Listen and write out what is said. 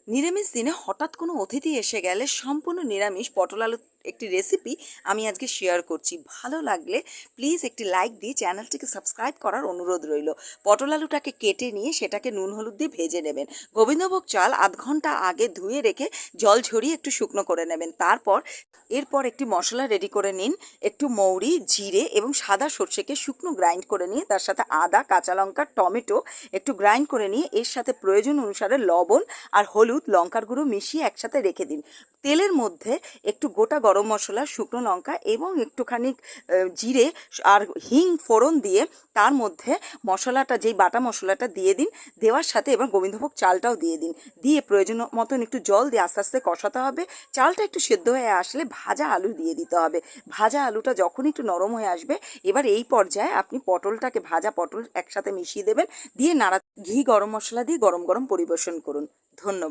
নিরামিষ দিনে হঠাৎ কোনো অতিথি এসে গেলে সম্পূর্ণ নিরামিষ পটল আলুর একটি রেসিপি আমি আজকে শেয়ার করছি। ভালো লাগলে প্লিজ একটি লাইক দিয়ে চ্যানেলটিকে সাবস্ক্রাইব করার অনুরোধ রইল। পটল আলুটাকে কেটে নিয়ে সেটাকে নুন হলুদ দিয়ে ভেজে নেবেন। গোবিন্দভোগ চাল আধ ঘন্টা আগে ধুয়ে রেখে জল ঝরিয়ে একটু শুকনো করে নেবেন। এরপর একটি মশলা রেডি করে নিন। একটু মৌরি, জিরে এবং সাদা সর্ষেকে শুকনো গ্রাইন্ড করে নিয়ে তার সাথে আদা, কাঁচা লঙ্কা, টমেটো একটু গ্রাইন্ড করে নিয়ে এর সাথে প্রয়োজন অনুসারে লবণ আর হলুদ, লঙ্কার গুঁড়ো মিশিয়ে একসাথে রেখে দিন। তেলের মধ্যে একটু গোটা গরম মশলা, শুকনো লঙ্কা এবং একটুখানি জিরে আর হিং ফোড়ন দিয়ে তার মধ্যে মশলাটা, যেই বাটা মশলাটা দিয়ে দিন। দেওয়ার সাথে এবার গোবিন্দভোগ চালটাও দিয়ে দিন। দিয়ে প্রয়োজন মতন একটু জল দিয়ে আস্তে আস্তে কষাতে হবে। চালটা একটু সেদ্ধ হয়ে আসলে ভাজা আলু দিয়ে দিতে হবে। ভাজা আলুটা যখন একটু নরম হয়ে আসবে, এবার এই পর্যায়ে আপনি পটলটাকে, ভাজা পটল একসাথে মিশিয়ে দেবেন। দিয়ে নাড়া, ঘি গরম মশলা দিয়ে গরম গরম পরিবেশন করুন। ধন্যবাদ।